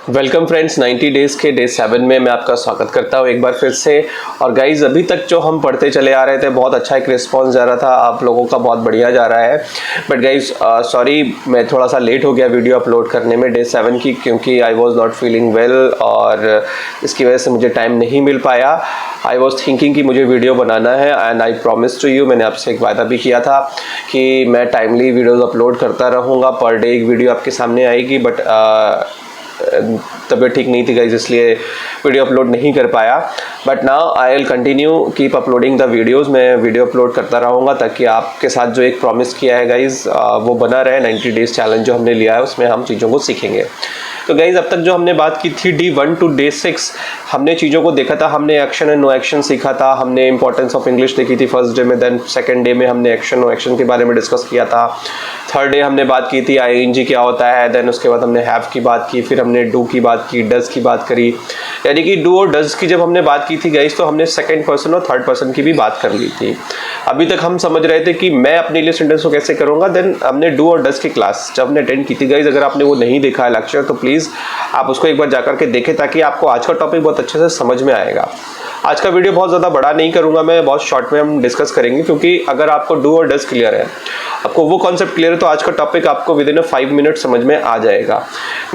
Welcome friends, 90 days के day 7 में मैं आपका स्वागत करता हूँ एक बार फिर से। और गाइज़, अभी तक जो हम पढ़ते चले आ रहे थे, बहुत अच्छा एक रिस्पांस जा रहा था, आप लोगों का बहुत बढ़िया जा रहा है। बट गाइज़ सॉरी, मैं थोड़ा सा लेट हो गया वीडियो अपलोड करने में डे 7 की, क्योंकि I was not feeling well और इसकी वजह से मुझे टाइम नहीं मिल पाया। आई वॉज थिंकिंग कि मुझे वीडियो बनाना है and I promise to you, मैंने आपसे एक वायदा भी किया था कि मैं टाइमली वीडियोज़ अपलोड करता रहूँगा, पर डे एक वीडियो आपके सामने आएगी। बट तबीयत ठीक नहीं थी गाइज, इसलिए वीडियो अपलोड नहीं कर पाया। But now I will continue keep uploading the videos. मैं वीडियो अपलोड करता रहूँगा ताकि आपके साथ जो एक प्रॉमिस किया है गाइज वो बना रहे। 90 डेज़ चैलेंज जो हमने लिया है उसमें हम चीज़ों को सीखेंगे। तो गाइज, अब तक जो हमने बात की थी डे 1 टू डे 6, हमने चीज़ों को देखा था। हमने एक्शन एंड नो एक्शन सीखा था, हमने इंपॉर्टेंस ऑफ इंग्लिश देखी थी फर्स्ट डे में। देन सेकंड डे में हमने एक्शन नो एक्शन के बारे में डिस्कस किया था। थर्ड डे हमने बात की थी आईएनजी क्या होता है। देन उसके बाद हमने हैव की बात की, फिर हमने डू की बात की, डज की बात करी। यानी कि डू और डज की जब हमने बात की थी गाइज, तो हमने सेकंड पर्सन और थर्ड पर्सन की भी बात कर ली थी। अभी तक हम समझ रहे थे कि मैं अपने लिए सेंटेंस को कैसे करूँगा। देन हमने डू और डज की क्लास जब हमने अटेंड की थी गाइज, अगर आपने वो नहीं देखा है लेक्चर, तो प्लीज़ आप उसको एक बार जाकर के देखें ताकि आपको आज का टॉपिक बहुत अच्छे से समझ में आएगा। आज का वीडियो बहुत ज़्यादा बड़ा नहीं करूँगा मैं, बहुत शॉर्ट में हम डिस्कस करेंगे, क्योंकि अगर आपको डू और डज क्लियर है, आपको वो कॉन्सेप्ट क्लियर है, तो आज का टॉपिक आपको विद इन 5 मिनट समझ में आ जाएगा।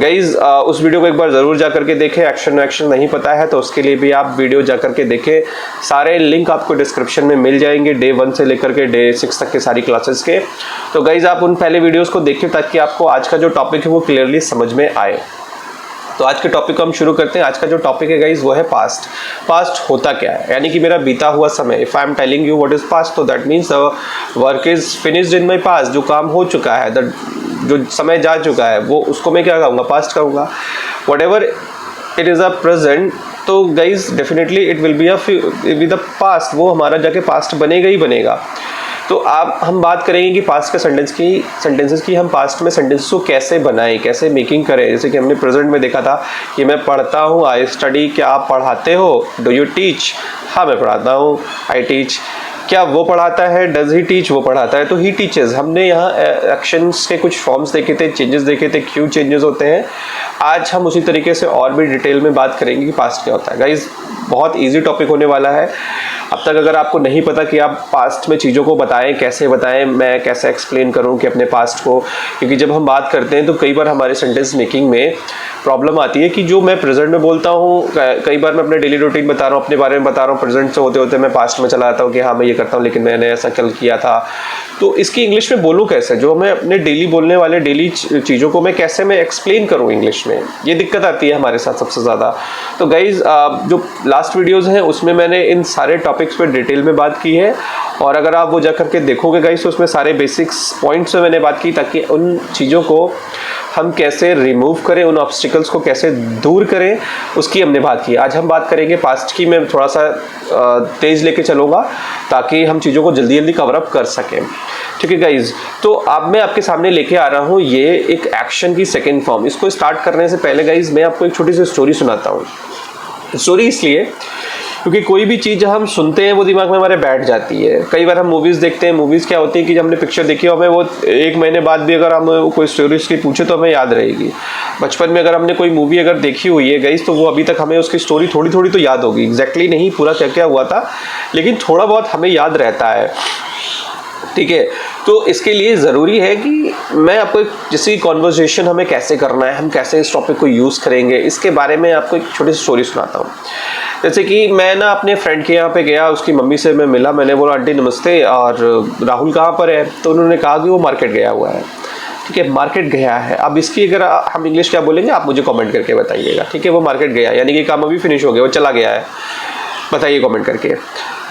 गाइज उस वीडियो को एक बार ज़रूर जाकर के देखें। एक्शन नहीं पता है तो उसके लिए भी आप वीडियो जाकर के देखें। सारे लिंक आपको डिस्क्रिप्शन में मिल जाएंगे, डे 1 से लेकर के डे 6 तक के सारी क्लासेस के। तो गाइज आप उन पहले वीडियोज़ को देखें ताकि आपको आज का जो टॉपिक है वो क्लियरली समझ में आए। तो आज के टॉपिक को हम शुरू करते हैं। आज का जो टॉपिक है गाइज वो है पास्ट। पास्ट होता क्या है, यानी कि मेरा बीता हुआ समय। If I am telling you what is past, तो that means the work is finished in my past. जो काम हो चुका है, जो समय जा चुका है, वो उसको मैं क्या कहूँगा, पास्ट कहूँगा। Whatever it is a present, तो guys definitely it will be the past. वो हमारा जाके पास्ट बनेगा ही बनेगा। तो आप हम बात करेंगे कि पास्ट के सेंटेंसेस की हम पास्ट में सेंटेंसेस को कैसे बनाएं, कैसे मेकिंग करें। जैसे कि हमने प्रेजेंट में देखा था कि मैं पढ़ता हूँ, आई स्टडी। क्या आप पढ़ाते हो? Do you teach? हाँ, मैं पढ़ाता हूँ, आई टीच। क्या वो पढ़ाता है? Does he teach? वो पढ़ाता है, तो ही टीचेस। हमने यहाँ एक्शंस के कुछ फॉर्म्स देखे थे, चेंजेस देखे थे, क्यों चेंजेस होते हैं। आज हम उसी तरीके से और भी डिटेल में बात करेंगे कि पास्ट क्या होता है। गाइज बहुत इजी टॉपिक होने वाला है। अब तक अगर आपको नहीं पता कि आप पास्ट में चीज़ों को बताएं, कैसे बताएं, मैं कैसे एक्सप्लेन करूं कि अपने पास्ट को, क्योंकि जब हम बात करते हैं तो कई बार हमारे सेंटेंस मेकिंग में प्रॉब्लम आती है कि जो मैं प्रेजेंट में बोलता हूँ, कई बार मैं अपने डेली रूटीन बता रहा हूँ, अपने बारे में बता रहा हूँ, प्रेजेंट से होते होते मैं पास्ट में चला जाता हूँ कि हाँ मैं ये करता हूँ, लेकिन मैंने ऐसा कल किया था। तो इसकी इंग्लिश में बोलूँ कैसे? जो मैं अपने डेली बोलने वाले डेली चीज़ों को मैं कैसे मैं एक्सप्लेन करूँ इंग्लिश में, ये दिक्कत आती है हमारे साथ सबसे ज़्यादा। तो गाइज जो लास्ट वीडियोज़ हैं उसमें मैंने इन सारे टॉपिक्स पे डिटेल में बात की है, और अगर आप वो जा करके देखोगे गाइस, तो उसमें सारे बेसिक्स पॉइंट्स में मैंने बात की, ताकि उन चीज़ों को हम कैसे रिमूव करें, उन ऑब्स्टिकल्स को कैसे दूर करें, उसकी हमने बात की। आज हम बात करेंगे पास्ट की। मैं थोड़ा सा तेज़ लेके चलूँगा ताकि हम चीज़ों को जल्दी जल्दी कवर अप कर सकें। ठीक है गाइज, तो अब मैं आपके सामने लेके आ रहा हूँ ये एक एक्शन की सेकेंड फॉर्म। इसको स्टार्ट करने से पहले गाइज मैं आपको एक छोटी सी स्टोरी सुनाता हूँ। स्टोरी इसलिए क्योंकि कोई भी चीज़ हम सुनते हैं वो दिमाग में हमारे बैठ जाती है। कई बार हम मूवीज़ देखते हैं, मूवीज़ क्या होती है कि जब हमने पिक्चर देखी हो, हमें वो 1 महीने बाद भी अगर हम कोई स्टोरी उसकी पूछे तो हमें याद रहेगी। बचपन में अगर हमने कोई मूवी अगर देखी हुई है गाइस, तो वो अभी तक हमें उसकी स्टोरी थोड़ी थोड़ी तो याद होगी, एग्जैक्टली नहीं पूरा क्या क्या हुआ था, लेकिन थोड़ा बहुत हमें याद रहता है। ठीक है, तो इसके लिए ज़रूरी है कि मैं आपको जैसे कॉन्वर्सेशन हमें कैसे करना है, हम कैसे इस टॉपिक को यूज़ करेंगे, इसके बारे में आपको एक छोटी सी स्टोरी सुनाता हूँ। जैसे कि मैं ना अपने फ्रेंड के यहाँ पे गया, उसकी मम्मी से मैं मिला। मैंने बोला आंटी नमस्ते, और राहुल कहाँ पर है? तो उन्होंने कहा कि वो मार्केट गया हुआ है। ठीक है, मार्केट गया है। अब इसकी अगर हम इंग्लिश क्या बोलेंगे आप मुझे कमेंट करके बताइएगा। ठीक है, वो मार्केट गया यानी कि काम अभी फिनिश हो गया, वो चला गया है, बताइए कमेंट करके।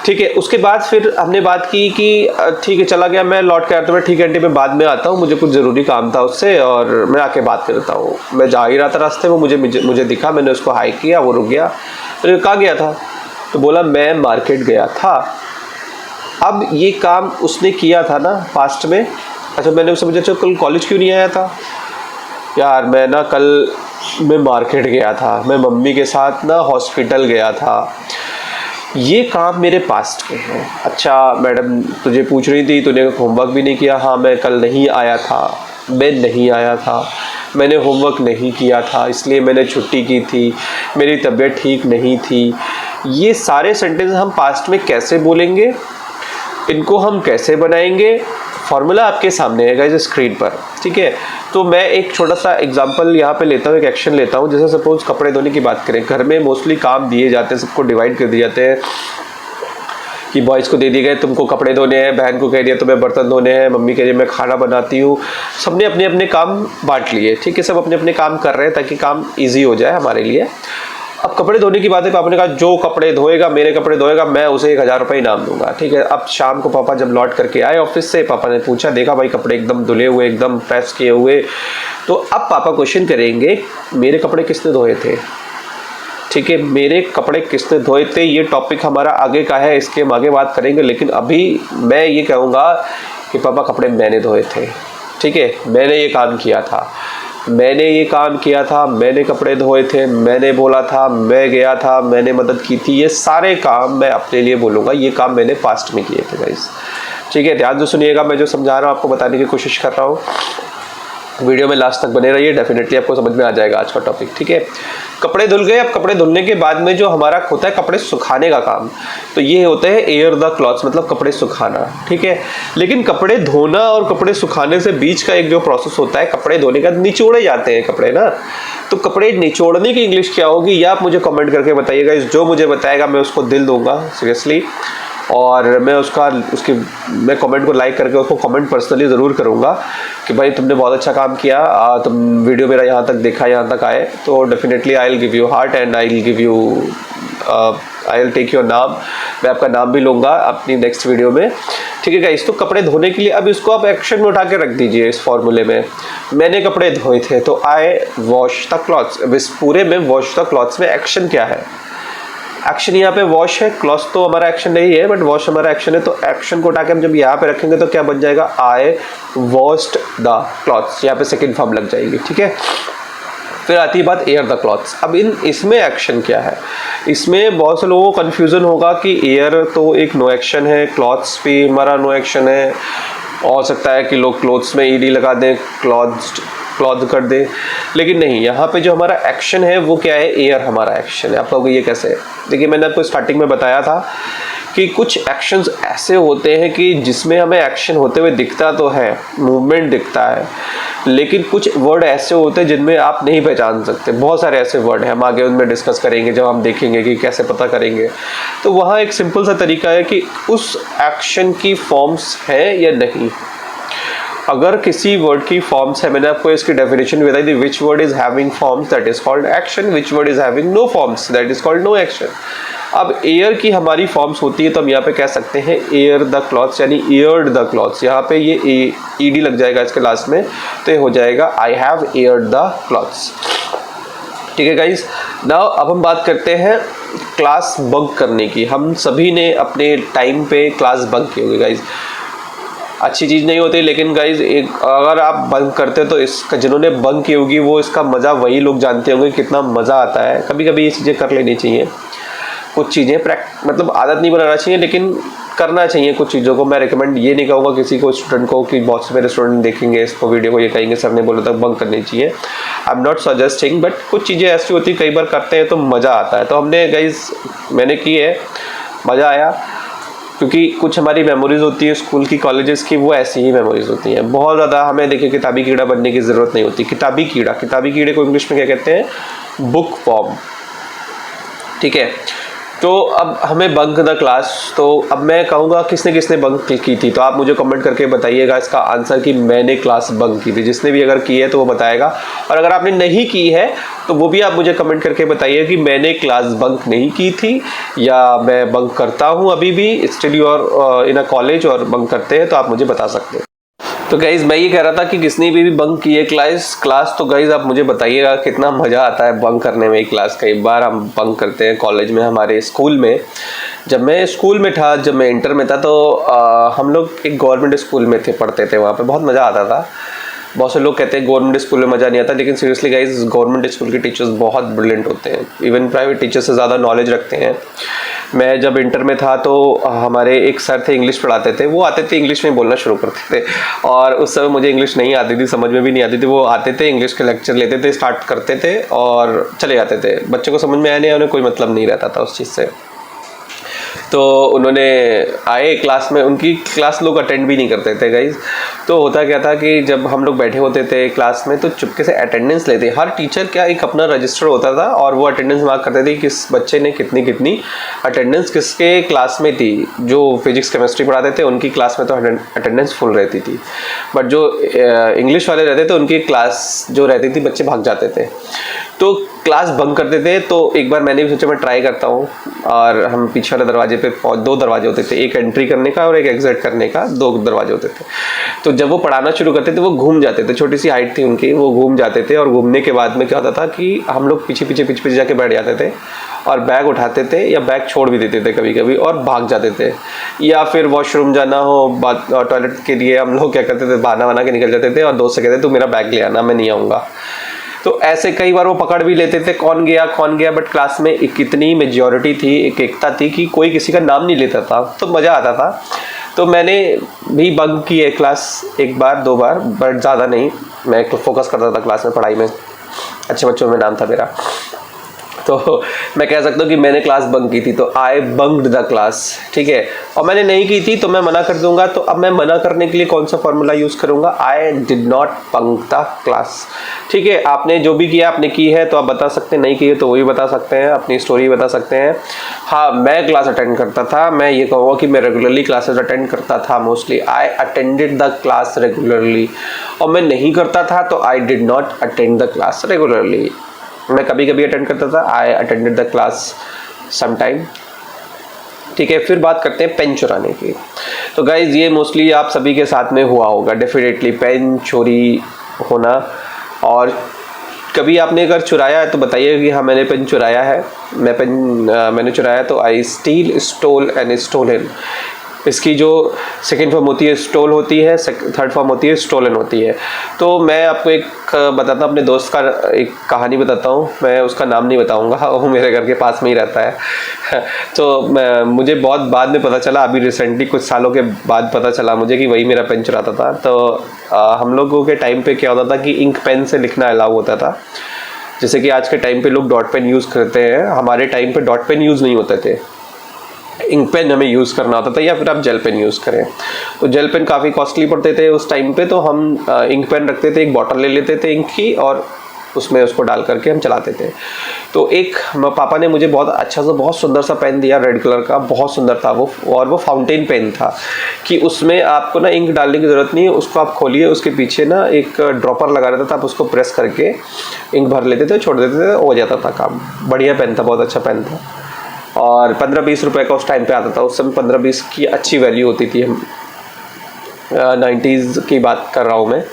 ठीक है, उसके बाद फिर हमने बात की कि ठीक है चला गया, मैं लौट के आता हूँ। ठीक है आंटी, मैं बाद में आता हूँ, मुझे कुछ ज़रूरी काम था उससे, और मैं आके बात करता हूँ। मैं जा ही रहा था रास्ते में, मुझे दिखा, मैंने उसको हाई किया, वो रुक गया। मैंने कहा गया था? तो बोला मैं मार्केट गया था। अब ये काम उसने किया था ना पास्ट में। अच्छा, मैंने उससे पूछा कल कॉलेज क्यों नहीं आया था? यार मैं ना कल मैं मार्केट गया था, मैं मम्मी के साथ ना हॉस्पिटल गया था। ये काम मेरे पास्ट के हैं। अच्छा मैडम तुझे पूछ रही थी, तूने होमवर्क भी नहीं किया? हाँ मैं कल नहीं आया था, मैं नहीं आया था। मैंने होमवर्क नहीं किया था इसलिए मैंने छुट्टी की थी, मेरी तबीयत ठीक नहीं थी। ये सारे सेंटेंस हम पास्ट में कैसे बोलेंगे, इनको हम कैसे बनाएंगे, फॉर्मूला आपके सामने है गाइस स्क्रीन पर, ठीक है। तो मैं एक छोटा सा एग्जांपल यहाँ पे लेता हूँ, एक एक्शन लेता हूँ। जैसे सपोज कपड़े धोने की बात करें, घर में मोस्टली काम दिए जाते हैं, सबको डिवाइड कर दिए जाते हैं कि बॉयज़ को दे दिए गए तुमको कपड़े धोने हैं, बहन को कह दिया तुम्हें बर्तन धोने हैं, मम्मी कह रही है मैं खाना बनाती हूँ। सबने अपने अपने काम बांट लिए, ठीक है, सब अपने अपने काम कर रहे हैं ताकि काम ईजी हो जाए हमारे लिए। अब कपड़े धोने की बात है, पापा ने कहा जो कपड़े धोएगा, मेरे कपड़े धोएगा, मैं उसे 1000 रुपये इनाम दूंगा, ठीक है। अब शाम को पापा जब लौट करके आए ऑफिस से, पापा ने पूछा, देखा भाई कपड़े एकदम धुले हुए, एकदम प्रेस किए हुए। तो अब पापा क्वेश्चन करेंगे मेरे कपड़े किसने धोए थे, ठीक है, मेरे कपड़े किसने धोए थे। ये टॉपिक हमारा आगे का है, इसके हम आगे बात करेंगे, लेकिन अभी मैं ये कहूँगा कि पापा कपड़े मैंने धोए थे, ठीक है, मैंने ये काम किया था, मैंने ये काम किया था, मैंने कपड़े धोए थे, मैंने बोला था, मैं गया था, मैंने मदद की थी। ये सारे काम मैं अपने लिए बोलूँगा, ये काम मैंने पास्ट में किए थे गाइस, ठीक है। ध्यान से सुनिएगा, मैं जो समझा रहा हूँ आपको बताने की कोशिश कर रहा हूँ। वीडियो में लास्ट तक बने रहिए, डेफिनेटली आपको समझ में आ जाएगा आज का टॉपिक, ठीक है। कपड़े धुल गए। अब कपड़े धुलने के बाद में जो हमारा होता है कपड़े सुखाने का काम, तो ये होता है एयर द क्लॉथ्स, मतलब कपड़े सुखाना, ठीक है। लेकिन कपड़े धोना और कपड़े सुखाने से बीच का एक जो प्रोसेस होता है, कपड़े धोने का निचोड़े जाते हैं कपड़े ना, तो कपड़े निचोड़ने की इंग्लिश क्या होगी ये आप मुझे कमेंट करके बताइएगा। जो मुझे बताएगा मैं उसको दिल दूंगा सीरियसली, और मैं मैं कमेंट को लाइक करके उसको कमेंट पर्सनली ज़रूर करूँगा कि भाई तुमने बहुत अच्छा काम किया, तुम वीडियो मेरा यहाँ तक देखा, यहाँ तक आए, तो definitely I will give you heart and I will give you I will take your नाम, मैं आपका नाम भी लूँगा अपनी नेक्स्ट वीडियो में, ठीक है गाइस। तो कपड़े धोने के लिए अब इसको आप एक्शन में उठा के रख दीजिए इस फॉर्मूले में। मैंने कपड़े धोए थे तो आई वॉश द क्लॉथ्स। अब इस पूरे में वॉश द क्लॉथ्स में एक्शन क्या है, एक्शन यहाँ पे वॉश है, क्लॉथ तो हमारा एक्शन नहीं है बट वॉश हमारा एक्शन है। तो एक्शन को उठा के हम जब यहाँ पे रखेंगे तो क्या बन जाएगा, आई वॉश्ड द क्लॉथ्स, यहाँ पे सेकंड फॉर्म लग जाएगी, ठीक है। फिर आती है बात एयर द क्लॉथ्स। अब इसमें एक्शन क्या है, इसमें बहुत से लोगों को कन्फ्यूज़न होगा कि एयर तो एक नो एक्शन है, क्लॉथ्स भी हमारा नो एक्शन है, हो सकता है कि लोग क्लोथ्स में ईडी लगा दें, क्लॉथ कर दे, लेकिन नहीं, यहाँ पे जो हमारा एक्शन है वो क्या है, एयर हमारा एक्शन है। आप कहोगे ये कैसे, देखिए मैंने आपको स्टार्टिंग में बताया था कि कुछ एक्शंस ऐसे होते हैं कि जिसमें हमें एक्शन होते हुए दिखता तो है, मूवमेंट दिखता है, लेकिन कुछ वर्ड ऐसे होते हैं जिनमें आप नहीं पहचान सकते। बहुत सारे ऐसे वर्ड हैं, हम आगे उनमें डिस्कस करेंगे जब हम देखेंगे कि कैसे पता करेंगे। तो वहाँ एक सिंपल सा तरीका है कि उस एक्शन की फॉर्म्स हैं या नहीं। अगर किसी वर्ड की फॉर्म्स है, मैंने आपको इसकी डेफिनेशन बताई थी, which word is having forms that is called action, which word is having no forms that is called no action. अब एयर की हमारी फॉर्म्स होती है तो हम यहाँ पे कह सकते हैं एयर द क्लॉथ्स, यानी एयर्ड द क्लॉथ्स। यहाँ पे ये ईडी लग जाएगा इसके लास्ट में, तो ये हो जाएगा I have aired the clothes, ठीक है गाइज। नाउ अब हम बात करते हैं क्लास बंक करने की। हम सभी ने अपने टाइम पे क्लास बंक की होगी गाइज, अच्छी चीज़ नहीं होती, लेकिन गाइज एक अगर आप बंक करते हो तो इसका जिन्होंने बंक की होगी वो इसका मज़ा वही लोग जानते होंगे कितना मज़ा आता है। कभी कभी ये चीज़ें कर लेनी चाहिए, कुछ चीज़ें मतलब आदत नहीं बनाना चाहिए, लेकिन करना चाहिए कुछ चीज़ों को। मैं रिकमेंड ये नहीं कहूँगा किसी को, स्टूडेंट को, कि बहुत से मेरे स्टूडेंट देखेंगे इसको वीडियो को ये कहेंगे सर ने बोला था बंक करनी चाहिए। I am not suggesting, but कुछ चीज़ें ऐसी होती कई बार करते हैं तो मज़ा आता है। तो हमने गाइज मैंने की है, मज़ा आया, क्योंकि कुछ हमारी मेमोरीज़ होती है स्कूल की, कॉलेजेस की, वो ऐसी ही मेमोरीज़ होती हैं। बहुत ज़्यादा हमें देखिए किताबी कीड़ा बनने की ज़रूरत नहीं होती। किताबी कीड़े को इंग्लिश में क्या कहते हैं, बुक फॉर्म, ठीक है। तो अब हमें बंक द क्लास, तो अब मैं कहूँगा किसने किसने बंक की थी, तो आप मुझे कमेंट करके बताइएगा इसका आंसर कि मैंने क्लास बंक की थी। जिसने भी अगर की है तो वो बताएगा, और अगर आपने नहीं की है तो वो भी आप मुझे कमेंट करके बताइए कि मैंने क्लास बंक नहीं की थी, या मैं बंक करता हूँ अभी भी, still you are in a college और बंक करते हैं, तो आप मुझे बता सकते हैं। तो गाइज़ मैं ये कह रहा था कि किसने भी बंक की है क्लास, तो गाइज़ आप मुझे बताइएगा कितना मज़ा आता है बंक करने में क्लास। कई बार हम बंक करते हैं कॉलेज में, हमारे स्कूल में। जब मैं स्कूल में था, जब मैं इंटर में था, तो हम लोग एक गवर्नमेंट स्कूल में पढ़ते थे, वहाँ पे बहुत मज़ा आता था। बहुत से लोग कहते हैं गवर्नमेंट स्कूल में मज़ा नहीं आता, लेकिन सीरियसली गाइज गवर्नमेंट स्कूल के टीचर्स बहुत ब्रिलियंट होते हैं, इवन प्राइवेट टीचर से ज़्यादा नॉलेज रखते हैं। मैं जब इंटर में था तो हमारे एक सर थे, इंग्लिश पढ़ाते थे, वो आते थे इंग्लिश में बोलना शुरू करते थे, और उस समय मुझे इंग्लिश नहीं आती थी, समझ में भी नहीं आती थी। वो आते थे, इंग्लिश के लेक्चर लेते थे, स्टार्ट करते थे और चले जाते थे। बच्चों को समझ में आया नहीं, उन्हें कोई मतलब नहीं रहता था उस चीज़ से। तो उन्होंने आए क्लास में, उनकी क्लास लोग अटेंड भी नहीं करते थे गाइज। तो होता क्या था कि जब हम लोग बैठे होते थे क्लास में तो चुपके से अटेंडेंस लेते। हर टीचर क्या एक अपना रजिस्टर होता था और वो अटेंडेंस मार्क करते थे किस बच्चे ने कितनी कितनी अटेंडेंस किसके क्लास में थी। जो फिजिक्स केमिस्ट्री पढ़ाते थे उनकी क्लास में तो अटेंडेंस फुल रहती थी, बट जो इंग्लिश वाले रहते थे उनकी क्लास जो रहती थी बच्चे भाग जाते थे, तो क्लास बंक करते थे। तो एक बार मैंने भी सोचा मैं ट्राई करता हूँ, और हम पीछे वाले दरवाजे पे 2 दरवाजे होते थे, एक एंट्री करने का और एक एग्जिट करने का, 2 दरवाजे होते थे। तो जब वो पढ़ाना शुरू करते थे वो घूम जाते थे, छोटी सी हाइट थी उनकी, वो घूम जाते थे, और घूमने के बाद में क्या होता था कि हम लोग पीछे पीछे जाके बैठ जाते थे और बैग उठाते थे या बैग छोड़ भी देते थे कभी कभी और भाग जाते थे। या फिर वॉशरूम जाना हो, टॉयलेट के लिए हम लोग क्या करते थे, बहाना बना के निकल जाते थे और दोस्त से कहते तू मेरा बैग ले आना, मैं नहीं आऊँगा। तो ऐसे कई बार वो पकड़ भी लेते थे कौन गया, बट क्लास में एक इतनी मेजॉरिटी थी, एक एकता थी कि कोई किसी का नाम नहीं लेता था, तो मज़ा आता था। तो मैंने भी बंक की है क्लास 1 बार 2 बार, बट ज़्यादा नहीं। मैं फोकस करता था क्लास में, पढ़ाई में, अच्छे बच्चों में नाम था मेरा। तो मैं कह सकता हूँ कि मैंने क्लास बंक की थी, तो आई बंक्ड द क्लास, ठीक है। और मैंने नहीं की थी तो मैं मना कर दूंगा। तो अब मैं मना करने के लिए कौन सा फॉर्मूला यूज़ करूंगा, आई did not bunk the class, ठीक है। आपने जो भी किया आपने की है तो आप बता सकते हैं, नहीं की है तो वो भी बता सकते हैं, अपनी स्टोरी बता सकते हैं। हाँ, मैं क्लास अटेंड करता था, मैं ये कहूँगा कि मैं रेगुलरली क्लासेस अटेंड करता था, mostly I attended the class regularly. और मैं नहीं करता था तो I did not attend the class regularly. मैं कभी कभी अटेंड करता था, I attended the class sometime, ठीक है। फिर बात करते हैं पेन चुराने की। तो गाइज ये मोस्टली आप सभी के साथ में हुआ होगा डेफिनेटली, पेन चोरी होना। और कभी आपने अगर चुराया है तो बताइए कि हाँ मैंने पेन चुराया है, मैंने चुराया। तो आई स्टील, स्टोल एंड स्टोलन। इसकी जो सेकेंड फॉर्म होती है स्टोल होती है, थर्ड फॉर्म होती है स्टोलन होती है। तो मैं आपको एक बताता हूँ, अपने दोस्त का एक कहानी बताता हूँ। मैं उसका नाम नहीं बताऊँगा, वो मेरे घर के पास में ही रहता है। तो मुझे बहुत बाद में पता चला, अभी रिसेंटली कुछ सालों के बाद पता चला मुझे कि वही मेरा पेन चुराता था। तो हम लोगों के टाइम पे क्या होता था कि इंक पेन से लिखना अलाउ होता था। जैसे कि आज के टाइम पे लोग डॉट पेन यूज़ करते हैं, हमारे टाइम पे डॉट पेन यूज़ नहीं होते थे, इंक पेन हमें यूज़ करना होता था, या फिर आप जेल पेन यूज़ करें। तो जेल पेन काफ़ी कॉस्टली पड़ते थे उस टाइम पे, तो हम इंक पेन रखते थे, एक बॉटल ले लेते थे इंक की और उसमें उसको डाल करके हम चलाते थे। तो एक पापा ने मुझे बहुत अच्छा सा बहुत सुंदर सा पेन दिया, रेड कलर का, बहुत सुंदर था वो, और वो फाउंटेन पेन था कि उसमें आपको ना इंक डालने की ज़रूरत नहीं है, उसको आप खोलिए, उसके पीछे ना एक ड्रॉपर लगा रहता था, आप उसको प्रेस करके इंक भर लेते थे, छोड़ देते थे, हो जाता था काम। बढ़िया पेन था, बहुत अच्छा पेन था, और 15-20 रुपए का उस टाइम पे आता था। उस समय 15-20 की अच्छी वैल्यू होती थी, हम 90s की बात कर रहा हूँ मैं।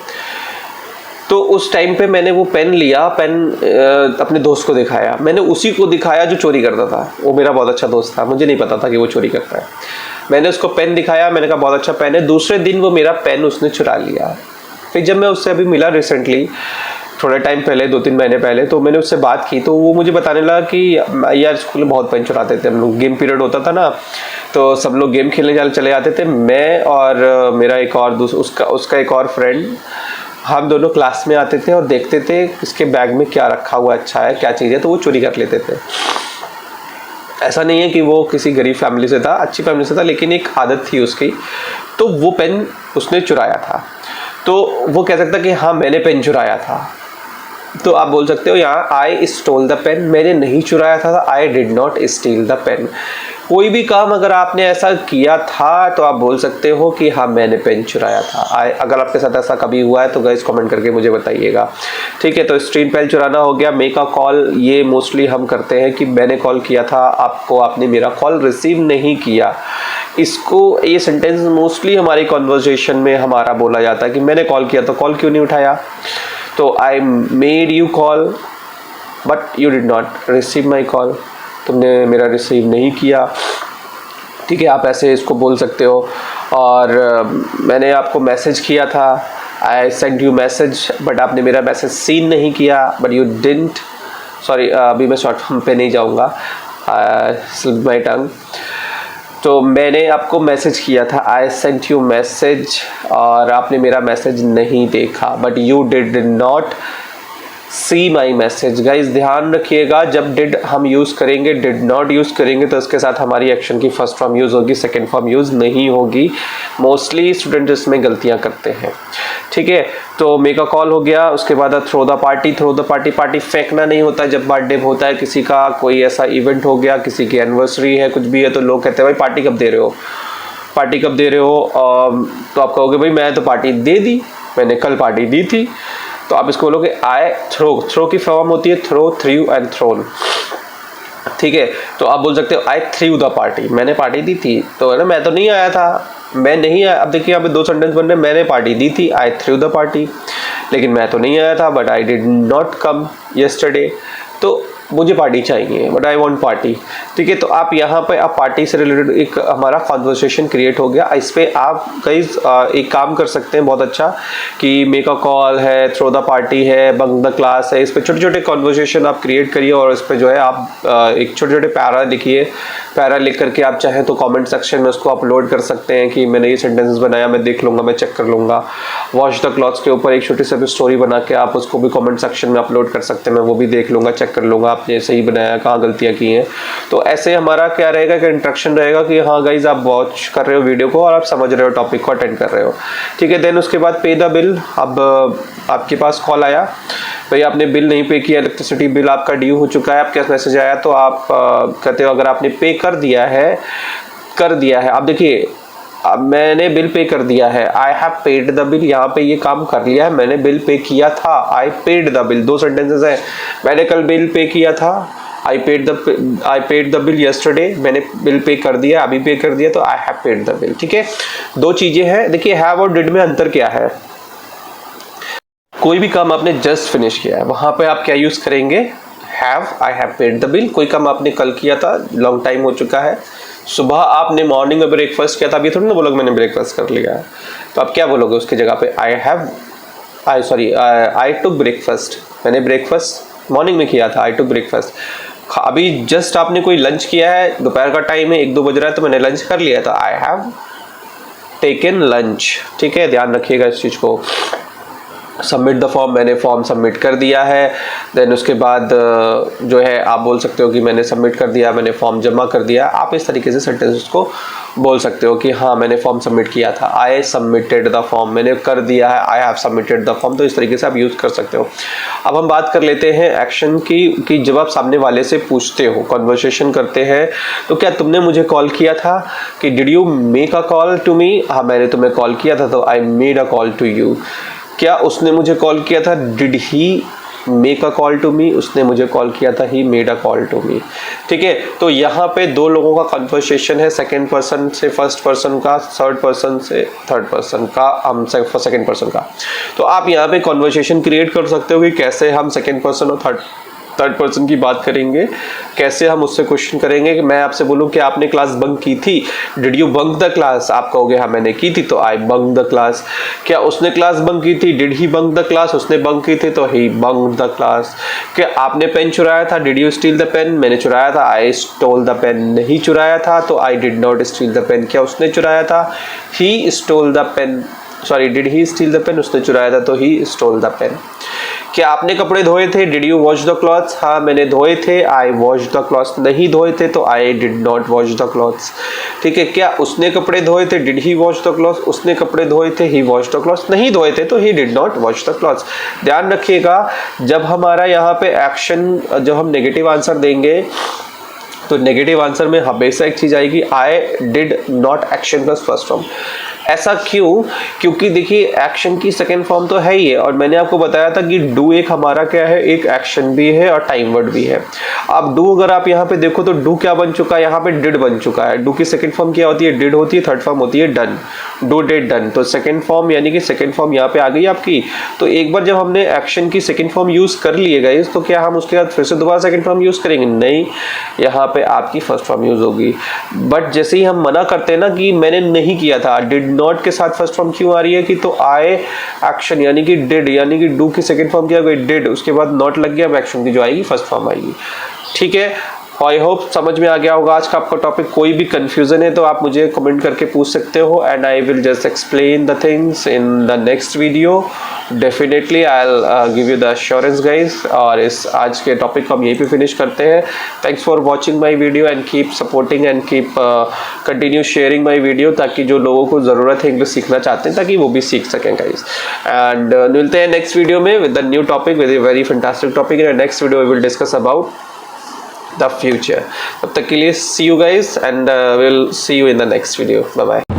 तो उस टाइम पे मैंने वो पेन लिया, अपने दोस्त को दिखाया, मैंने उसी को दिखाया जो चोरी करता था। वो मेरा बहुत अच्छा दोस्त था, मुझे नहीं पता था कि वो चोरी करता है। मैंने उसको पेन दिखाया, मैंने कहा बहुत अच्छा पेन है। दूसरे दिन वो मेरा पेन उसने चुरा लिया। फिर जब मैं उससे अभी मिला रिसेंटली, थोड़े टाइम पहले, 2-3 महीने पहले, तो मैंने उससे बात की, तो वो मुझे बताने लगा कि यार स्कूल में बहुत पेन चुराते थे हम लोग, गेम पीरियड होता था ना, तो सब लोग गेम खेलने चले जाते थे। मैं और मेरा एक और उसका एक और फ्रेंड, हम दोनों क्लास में आते थे और देखते थे इसके बैग में क्या रखा हुआ अच्छा है, क्या चीज़ है, तो वो चोरी कर लेते थे। ऐसा नहीं है कि वो किसी गरीब फैमिली से था, अच्छी फैमिली से था, लेकिन एक आदत थी उसकी। तो वो पेन उसने चुराया था, तो वो कह सकता कि हाँ मैंने पेन चुराया था। तो आप बोल सकते हो यहाँ आई स्टोल द पेन, मैंने नहीं चुराया था, I did not steal the pen. कोई भी काम अगर आपने ऐसा किया था तो आप बोल सकते हो कि हाँ मैंने पेन चुराया था। अगर आपके साथ ऐसा कभी हुआ है तो गाइस कमेंट करके मुझे बताइएगा, ठीक है। तो स्टील पेन चुराना हो गया। मेक अ कॉल, ये मोस्टली हम करते हैं कि मैंने कॉल किया था आपको, आपने मेरा कॉल रिसीव नहीं किया। इसको, ये सेंटेंस मोस्टली हमारी कॉन्वर्जेशन में हमारा बोला जाता है कि मैंने कॉल किया तो कॉल क्यों नहीं उठाया। तो I made you call but you did not receive my call, तुमने मेरा रिसीव नहीं किया, ठीक है। आप ऐसे इसको बोल सकते हो। और मैंने आपको मैसेज किया था, I send you message but आपने मेरा मैसेज सीन नहीं किया, बट यू डिडंट, सॉरी अभी मैं शॉर्ट फॉर्म पे नहीं जाऊँगा, स्लिप माई टंग। तो मैंने आपको मैसेज किया था, आई सेंट यू मैसेज, और आपने मेरा मैसेज नहीं देखा, but you did not see my message. Guys ध्यान रखिएगा, जब डिड हम यूज़ करेंगे, डिड नॉट यूज़ करेंगे तो इसके साथ हमारी एक्शन की फर्स्ट फॉर्म यूज़ होगी, सेकेंड फॉर्म यूज़ नहीं होगी। मोस्टली स्टूडेंट इसमें गलतियां करते हैं, ठीक है। तो मेक अ कॉल हो गया, उसके बाद throw the party. Throw the party, party फेंकना नहीं होता है। जब बर्थडे होता है किसी का, कोई ऐसा इवेंट हो गया, किसी की एनिवर्सरी है, कुछ भी है, तो लोग कहते हैं भाई पार्टी कब दे रहे हो, पार्टी कब दे रहे हो। तो आप कहोगे भाई मैं तो पार्टी दे दी, मैंने कल पार्टी दी थी। तो आप इसको बोलोगे आई थ्रो। थ्रो की फॉर्म होती है थ्रो, थ्रू एंड थ्रोन, ठीक है। तो आप बोल सकते हो आई थ्रू द पार्टी, मैंने पार्टी दी थी। तो है ना, मैं तो नहीं आया था, मैं नहीं आया। अब देखिए यहाँ पे दो सेंटेंस बन रहे, मैंने पार्टी दी थी, आई थ्रू द पार्टी, लेकिन मैं तो नहीं आया था, but I did not come yesterday. तो मुझे पार्टी चाहिए, बट आई वांट पार्टी, ठीक है। तो आप यहाँ पे आप पार्टी से रिलेटेड एक हमारा कॉन्वर्सेशन क्रिएट हो गया। इस पे आप गाइस एक काम कर सकते हैं बहुत अच्छा, कि मेक अ कॉल है, थ्रो द पार्टी है, बंक द क्लास है, इस पे छोटे छोटे कॉन्वर्सेशन आप क्रिएट करिए, और इस पे जो है आप एक छोटे छोटे पैरा लिखिए। पैरा लिख करके आप चाहें तो कमेंट सेक्शन में उसको अपलोड कर सकते हैं कि मैंने ये सेंटेंसेस बनाया, मैं देख लूँगा, मैं चेक कर लूँगा। वॉश द क्लॉथ्स के ऊपर एक छोटी सी स्टोरी बना के आप उसको भी कमेंट सेक्शन में अपलोड कर सकते हैं, मैं वो भी देख लूँगा, चेक कर लूँगा आपने सही बनाया, कहाँ गलतियाँ की हैं। तो ऐसे हमारा क्या रहेगा कि इंस्ट्रक्शन रहेगा कि हाँ गाइज आप वॉच कर रहे हो वीडियो को और आप समझ रहे हो, टॉपिक को अटेंड कर रहे हो, ठीक है। देन उसके बाद पे द बिल। अब आपके पास कॉल आया, भाई आपने बिल नहीं पे किया, इलेक्ट्रिसिटी बिल आपका ड्यू हो चुका है, आपके पास मैसेज आया, तो आप कहते हो अगर आपने पे कर दिया है, आप देखिए अब मैंने बिल पे कर दिया है, I have paid the bill, यहाँ पे ये काम कर लिया है, मैंने बिल पे किया था, आई पेड द बिल, दो सेंटेंसेस है। मैंने कल बिल पे किया था, I paid the bill yesterday, मैंने बिल पे कर दिया, अभी पे कर दिया, तो I have paid the bill, ठीक है। दो चीजें हैं। देखिए हैव और डिड में अंतर क्या है। कोई भी काम आपने जस्ट फिनिश किया है, वहां पे आप क्या यूज करेंगे, have, I have paid the bill. कोई काम आपने कल किया था, लॉन्ग टाइम हो चुका है, सुबह आपने मॉर्निंग में ब्रेकफास्ट किया था, अभी थोड़ी ना बोलोगे मैंने ब्रेकफास्ट कर लिया है, तो आप क्या बोलोगे उसकी जगह पे, आई टुक ब्रेकफास्ट, मैंने ब्रेकफास्ट मॉर्निंग में किया था, आई टुक ब्रेकफास्ट। अभी जस्ट आपने कोई लंच किया है, दोपहर का टाइम है, 1-2 बज रहा है, तो मैंने लंच कर लिया था, आई हैव टेकन लंच, ठीक है। ध्यान रखिएगा इस चीज को। सबमिट द फॉर्म, मैंने फॉर्म सबमिट कर दिया है। देन उसके बाद जो है आप बोल सकते हो कि मैंने सबमिट कर दिया, मैंने फॉर्म जमा कर दिया। आप इस तरीके से सेंटेंसेस को बोल सकते हो कि हाँ मैंने फॉर्म सबमिट किया था, आई सबमिटेड द फॉर्म, मैंने कर दिया है, I have submitted the form. तो इस तरीके से आप यूज़ कर सकते हो। अब हम बात कर लेते हैं एक्शन की, कि जब आप सामने वाले से पूछते हो, कन्वर्सेशन करते हैं, तो क्या तुमने मुझे कॉल किया था, कि did you make a call to me, हाँ मैंने तुम्हें कॉल किया था, तो I made a call to you. क्या उसने मुझे कॉल किया था, did he make a call to me, उसने मुझे कॉल किया था, he made a call to me, ठीक है। तो यहाँ पे दो लोगों का कन्वर्सेशन है, सेकंड पर्सन से फर्स्ट पर्सन का, थर्ड पर्सन से थर्ड पर्सन का, हम सेकंड पर्सन का। तो आप यहाँ पे कन्वर्सेशन क्रिएट कर सकते हो कि कैसे हम सेकंड पर्सन और थर्ड पर्सन की बात करेंगे, कैसे हम उससे क्वेश्चन करेंगे। कि मैं आपसे बोलूं कि आपने क्लास बंक की थी, did you bunk the class, आप कहोगे हाँ मैंने की थी, तो आई बंक द क्लास। क्या उसने क्लास बंक की थी, did he bunk the class, उसने बंक की थी, तो ही बंक द क्लास। क्या आपने पेन चुराया था, did you steal the pen, मैंने चुराया था, आई स्टोल द पेन। नहीं चुराया था, तो I did not steal the pen. क्या उसने चुराया था, he stole the pen, sorry did he steal the pen, उसने चुराया था, तो ही स्टोल द पेन। क्या आपने कपड़े धोए थे, did you wash the clothes, हाँ मैंने धोए थे, आई वॉश द क्लॉथ्स। नहीं धोए थे, तो I did not wash the clothes, ठीक है। क्या उसने कपड़े धोए थे, did he wash the clothes, उसने कपड़े धोए थे, ही वॉश द क्लॉथ्स। नहीं धोए थे, तो he did not wash the clothes. ध्यान रखिएगा, जब हमारा यहाँ पे एक्शन, जब हम नेगेटिव आंसर देंगे, तो नेगेटिव आंसर में हमेशा एक चीज आएगी, आई did not action plus first form. ऐसा क्यों, क्योंकि देखिए एक्शन की सेकेंड फॉर्म तो है ही है, और मैंने आपको बताया था कि डू एक हमारा क्या है, एक एक्शन भी है और टाइम वर्ड भी है। अब डू अगर आप यहाँ पे देखो तो डू क्या बन चुका है, यहाँ पे डिड बन चुका है। डू की सेकेंड फॉर्म क्या होती है, डिड होती है, थर्ड फॉर्म होती है डन, डू डिड डन। तो सेकेंड फॉर्म यानी कि सेकेंड फॉर्म यहाँ पे आ गई आपकी। तो एक बार जब हमने एक्शन की सेकेंड फॉर्म यूज कर लिए गाइस, तो क्या हम उसके बाद फिर से दोबारा सेकेंड फॉर्म यूज करेंगे, नहीं, यहाँ पे आपकी फर्स्ट फॉर्म यूज होगी। बट जैसे ही हम मना करते हैं ना कि मैंने नहीं किया था, डिड नॉट के साथ फर्स्ट फॉर्म क्यों आ रही है, कि तो आई एक्शन यानी कि डिड, यानी कि डू की सेकंड फॉर्म क्या हो गई, डिड, उसके बाद नॉट लग गया, अब एक्शन की जो आएगी फर्स्ट फॉर्म आएगी, ठीक है। आई होप समझ में आ गया होगा आज का आपका टॉपिक। कोई भी कंफ्यूजन है तो आप मुझे कमेंट करके पूछ सकते हो and I will just explain the things in the next video. Definitely I will give you the assurance guys. और इस आज के टॉपिक को हम यहीं पे फिनिश करते हैं। Thanks for watching my video and keep supporting and keep continue sharing my video, ताकि जो लोगों को ज़रूरत है इंग्लिश सीखना चाहते हैं ताकि वो भी सीख सकें गाइज। एंड मिलते हैं नेक्स्ट वीडियो में with the new topic, with a very fantastic topic. In next video we will discuss about the future. तब तक के लिए see you guys and we'll see you in the next video. Bye bye.